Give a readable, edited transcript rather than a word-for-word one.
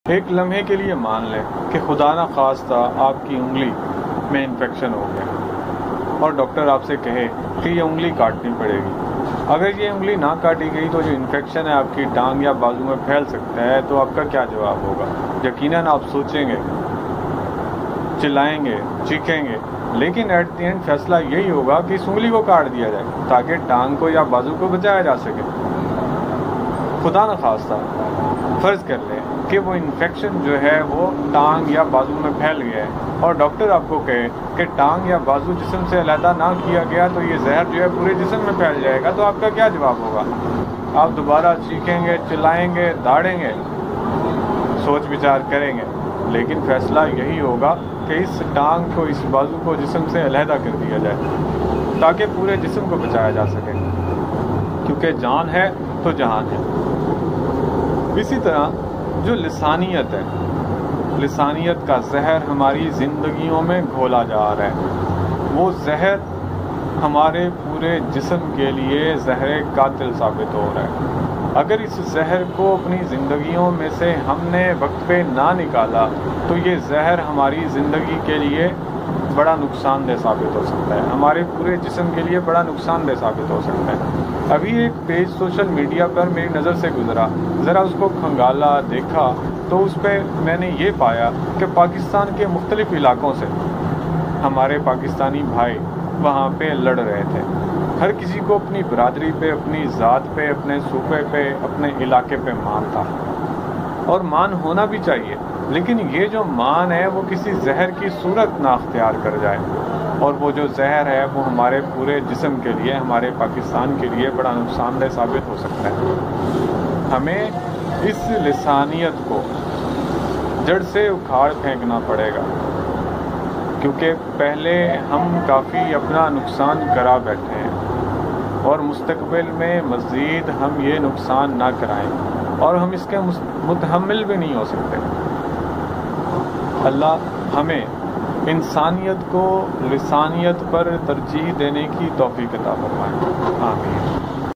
ایک لمحے کے لیے مان لیں کہ خدا نہ خواستہ آپ کی انگلی میں انفیکشن ہو گیا اور ڈاکٹر آپ سے کہے کہ یہ انگلی کاٹنی پڑے گی۔ اگر یہ انگلی نہ کاٹی گئی تو جو انفیکشن ہے آپ کی ٹانگ یا بازو میں پھیل سکتا ہے، تو آپ کا کیا جواب ہوگا؟ یقیناً آپ سوچیں گے، چلائیں گے، چیخیں گے، لیکن ایٹ دی اینڈ فیصلہ یہی ہوگا کہ اس انگلی کو کاٹ دیا جائے تاکہ ٹانگ کو یا بازو کو بچایا جا سکے۔ خدا نہ خواستہ فرض کر لیں کہ وہ انفیکشن جو ہے وہ ٹانگ یا بازو میں پھیل گیا ہے اور ڈاکٹر آپ کو کہے کہ ٹانگ یا بازو جسم سے علیحدہ نہ کیا گیا تو یہ زہر جو ہے پورے جسم میں پھیل جائے گا، تو آپ کا کیا جواب ہوگا؟ آپ دوبارہ چیخیں گے، چلائیں گے، داڑیں گے، سوچ بچار کریں گے، لیکن فیصلہ یہی ہوگا کہ اس ٹانگ کو، اس بازو کو جسم سے علیحدہ کر دیا جائے تاکہ پورے جسم کو بچایا جا سکے، کیونکہ جان ہے تو جہان ہے۔ اسی طرح جو لسانیت ہے، لسانیت کا زہر ہماری زندگیوں میں گھولا جا رہا ہے، وہ زہر ہمارے پورے جسم کے لیے زہر قاتل ثابت ہو رہا ہے۔ اگر اس زہر کو اپنی زندگیوں میں سے ہم نے وقت پہ نہ نکالا تو یہ زہر ہماری زندگی کے لیے بڑا نقصان دہ ثابت ہو سکتا ہے، ہمارے پورے جسم کے لیے بڑا نقصان دہ ثابت ہو سکتا ہے۔ ابھی ایک پیج سوشل میڈیا پر میری نظر سے گزرا، ذرا اس کو کھنگالا، دیکھا تو اس پہ میں نے یہ پایا کہ پاکستان کے مختلف علاقوں سے ہمارے پاکستانی بھائی وہاں پہ لڑ رہے تھے۔ ہر کسی کو اپنی برادری پہ، اپنی ذات پہ، اپنے صوبے پہ، اپنے علاقے پہ مان تھا، اور مان ہونا بھی چاہیے، لیکن یہ جو مان ہے وہ کسی زہر کی صورت نہ اختیار کر جائے، اور وہ جو زہر ہے وہ ہمارے پورے جسم کے لیے، ہمارے پاکستان کے لیے بڑا نقصان دہ ثابت ہو سکتا ہے۔ ہمیں اس لسانیت کو جڑ سے اکھاڑ پھینکنا پڑے گا، کیونکہ پہلے ہم کافی اپنا نقصان کرا بیٹھے ہیں اور مستقبل میں مزید ہم یہ نقصان نہ کرائیں، اور ہم اس کے متحمل بھی نہیں ہو سکتے۔ اللہ ہمیں انسانیت کو لسانیت پر ترجیح دینے کی توفیق عطا فرمائے، آمین۔